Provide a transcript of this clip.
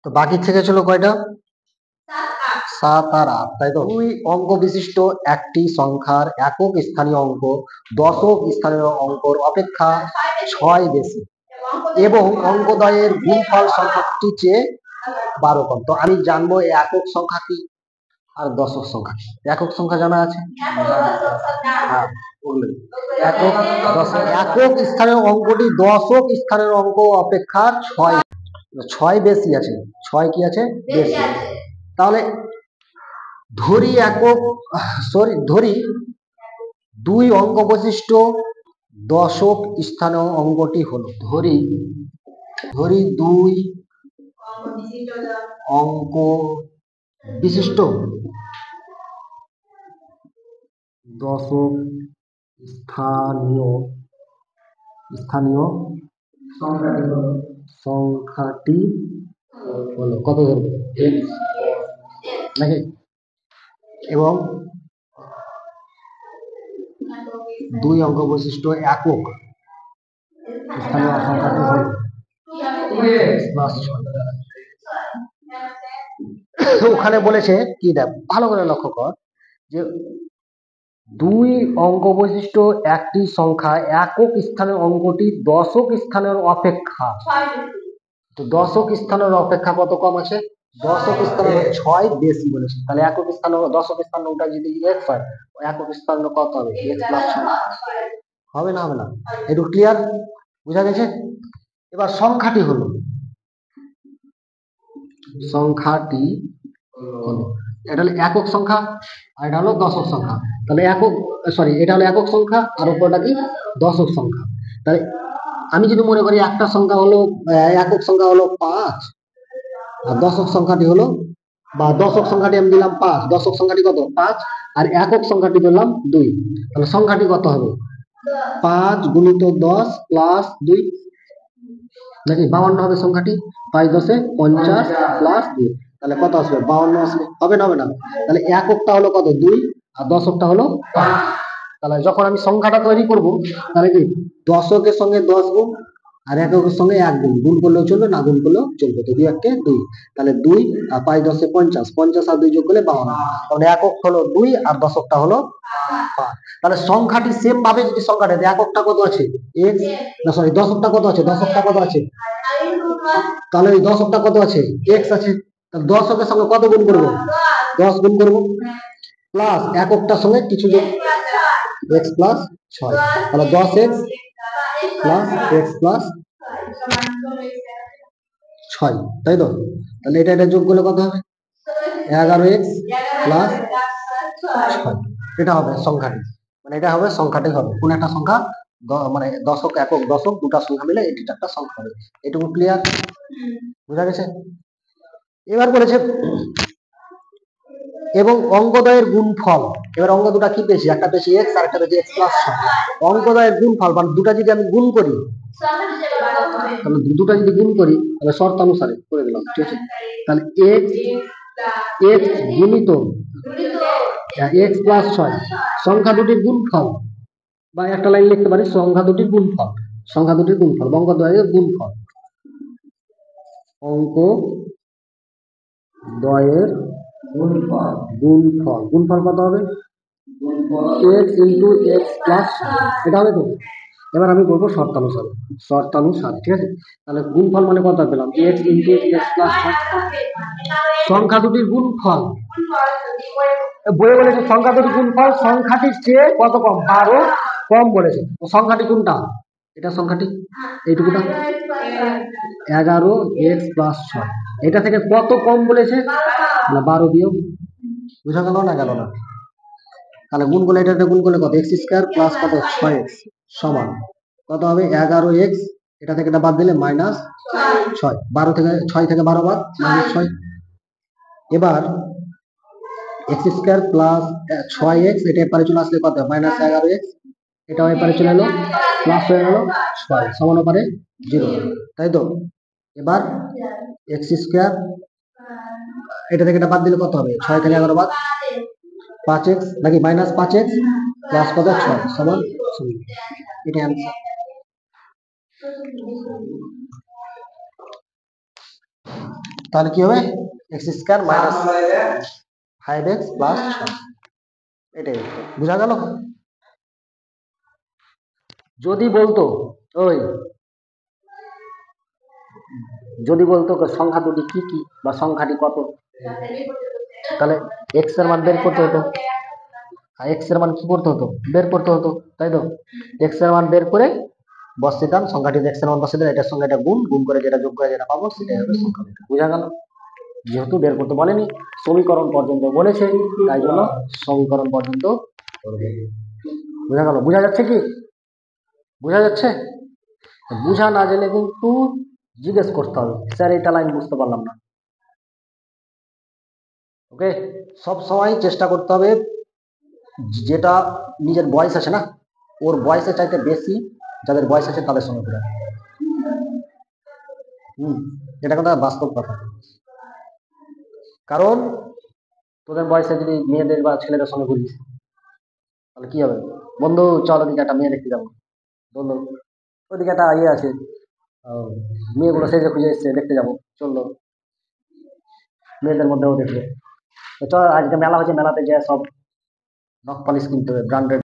তো বাকি থেকে ছিল কয়টা? 7 আর 8, তাই তো? দুই অঙ্ক বিশিষ্ট একটি সংখ্যার একক স্থানীয় অঙ্ক দশক স্থানীয় অঙ্কর অপেক্ষা 6 বেশি এবং অঙ্কদ্বয়ের গুণফল সংখ্যাটির চেয়ে 12 কম। তো আমি জানবো একক সংখ্যা কি আর দশক সংখ্যা কি। একক সংখ্যা জানা আছে? হ্যাঁ, বললেন। একক স্থানীয় অঙ্কটি দশক স্থানীয় অঙ্ক অপেক্ষা 6 বেশি আছে। 6 কি আছে? বেশি আছে। তাহলে ধরি দুই অঙ্ক বৈশিষ্ট দশক স্থানীয় অঙ্কটি হলো ধরি দুই অঙ্ক বিশিষ্ট দশক স্থানীয় সংখ্যাটি হলো কত ধরবো? নাকি? এবং দুই অঙ্ক বৈশিষ্ট একক স্থানীয় সংখ্যাটি হল ওখানে বলেছে কি, দেখ ভালো করে লক্ষ্য কর যে দুই অঙ্ক বৈশিষ্ট একটি সংখ্যা একক স্থানের অঙ্কটি দশক স্থানের অপেক্ষা, তো দশক স্থানের অপেক্ষা কত কম আছে? দশক স্থানের 6 বেশি বলেছে। তাহলে একক স্থান দশক স্থান ওটা যদি x হয়, একক স্থান কত হবে? x প্লাস 6 হবে না? হবে না? একটু ক্লিয়ার বুঝা গেছে? এবার সংখ্যাটি হলো এটা হলো একক সংখ্যা আর এটা হলো দশক সংখ্যা। তাহলে এটা হলো একক সংখ্যা আর উপরটা কি? দশক সংখ্যা। তাহলে আমি যদি মনে করি একটা সংখ্যা হলো একক সংখ্যা হলো 5 আর দশক সংখ্যাটি হলো, বা দশক সংখ্যাটি আমি দিলাম 5, দশক সংখ্যাটি কত? 5 আর একক সংখ্যাটি দিলাম 2, তাহলে সংখ্যাটি কত হবে? 5 গুণিত 10 প্লাস 2 নাকি 52 হবে সংখ্যাটি। 5 10 50 প্লাস 2, তাহলে কত আসবে? 52 আসবে। হবে না? হবে না? তাহলে এককটা হলো কত? 2 আর দশকটা হলো 5। তাহলে যখন আমি সংখ্যাটা তৈরি করব, তাহলে কি দশকের সঙ্গে 10 গুণ আর এককের সঙ্গে 1 গুণ, গুণ করলেও চলবে, না গুণ করলেও চলবে। তো 2 1 2, তাহলে 2 আর 5 10 50, 50 আর 2 যোগ করলে 52। তাহলে একক হলো 2 আর দশকটা হলো 5। তাহলে সংখ্যাটি সেম ভাবে যদি সংখ্যাটা এককটা কত আছে? x, না সরি দশকটা কত আছে? দশকটা কত আছে? তাহলে এই দশকটা কত আছে? x আছে। তাহলে দশকের সঙ্গে কত গুণ করব? 10 গুণ করব, প্লাস এককটার সঙ্গে কিছু যোগ x প্লাস 6, তাহলে 10x প্লাস x প্লাস 6, তাই তো? তাহলে এটা যোগ করলে কত হবে? 11x প্লাস 6, এটা হবে সংখ্যাটি। মানে এটা হবে সংখ্যাটি হবে কোন একটা সংখ্যা, মানে দশক একক দশক দুটা সংখ্যা মিলে এটি একটা সংখ্যা হবে। এটুকু ক্লিয়ার বুঝা গেছে? এবার বলেছে এবং অঙ্কদ্বয়ের গুণফল। এবার অঙ্ক দুটা কি পেয়েছি? একটা পেয়েছি x আর একটা পেয়েছি x প্লাস 6। অঙ্কদ্বয়ের গুণফল মানে দুটা যদি আমি গুণ করি, তাহলে দুটা যদি গুণ করি তাহলে শর্ত অনুসারে করে দিলাম, ঠিক আছে? তাহলে x গুণিত x প্লাস 6 সংখ্যা দুটির গুণফল, বা একটা লাইন লিখতে পারি সংখ্যা দুটির গুণফল, অঙ্কদ্বয়ের গুণফল, অঙ্কদ্বয়ের গুণফল কত হবে? x ইন্টু x প্লাস, এটা হবে তো? এবার আমি করবো শর্তানুসারে, ঠিক আছে? তাহলে গুণফল মানে কত পেলাম? x ইন্টু x প্লাস, সংখ্যা দুটির গুণফল। বইয়ে বলেছে সংখ্যা দুটির গুণফল সংখ্যাটির চেয়ে কত কম? 12 কম বলেছে। তো সংখ্যাটি কোনটা? এটা সংখ্যাটি এইটুকুটা 11x প্লাস 6, এটা থেকে কত কম বলেছে? না 12 বিয়োগ। বুঝা গেল না? গেল না? তাহলে গুণ করলে এটা গুণ করলে কত? x স্কয়ার প্লাস কত? 6x সমান কত হবে? 11x, এটা থেকে এটা বাদ দিলে মাইনাস 6, 12 থেকে 6 থেকে 12 বাদ মাইনাস 6। এবার x স্কয়ার প্লাস 6x, এটা এপারে চলে আসলে কত? মাইনাস 11x, এটাও এপারে চলে এলো, প্লাস হয়ে গেল 6 সমান ওপারে 0, তাই তো? এবার x স্কয়ার, এটা থেকে এটা বাদ দিলে কত হবে? 6 থেকে 11 বাদ 5x নাকি মাইনাস 5x প্লাস কত? 6 সমান 0। এটা অ্যান্সার। তাহলে কি হবে x square minus 5x plus 6, এটাই বুঝা গেল। যদি বলতো ওই যদি বলতো সংখ্যা দুটি কি কি বা সংখ্যাটি কত, তাহলে এক্স এর মান বের করতে হতো, এক্স এর মান কি করতে হতো, বের করতে হতো, তাই তো। এক্স এর মান বের করে বসতে দাম, সংখ্যাটি এক্স এর মান বসতে দেন, এটার সঙ্গে এটা গুণ, গুণ করে যেটা যোগ করে যেটা পাবো সেটাই হবে সংখ্যা। বুঝা গেল। যেহেতু বের করতে বলেনি, সমীকরণ পর্যন্ত বলেছে, তাই জন্য সমীকরণ পর্যন্ত করবে। বুঝা গেল? বুঝা যাচ্ছে কি? বুঝা যাচ্ছে? বুঝা না গেলে কিন্তু জিজ্ঞেস করতে হবে, স্যার এটা লাইন বুঝতে পারলাম না। ওকে, সব সময় চেষ্টা করতে হবে যেটা নিজের বয়স আছে না, ওর বয়সের চাইতে বেশি যাদের বয়স আছে তাদের সঙ্গে ঘুরে। এটা কথা বাস্তব কথা। কারণ তোদের বয়সে যদি মেয়েদের বা ছেলেদের সঙ্গে ঘুরিস তাহলে কি হবে, বন্ধু চল ওদিকে একটা মেয়ে দেখতে যাবো, বন্ধু ওইদিকে একটা ইয়ে আছে, মেয়েগুলো সেজে খুঁজে এসছে দেখতে যাবো, চললো, মেয়েদের মধ্যেও দেখবে। তো চল আজকে মেলা হচ্ছে, মেলাতে যে সব নখ পালিশ কিনতে হবে ব্র্যান্ডেড।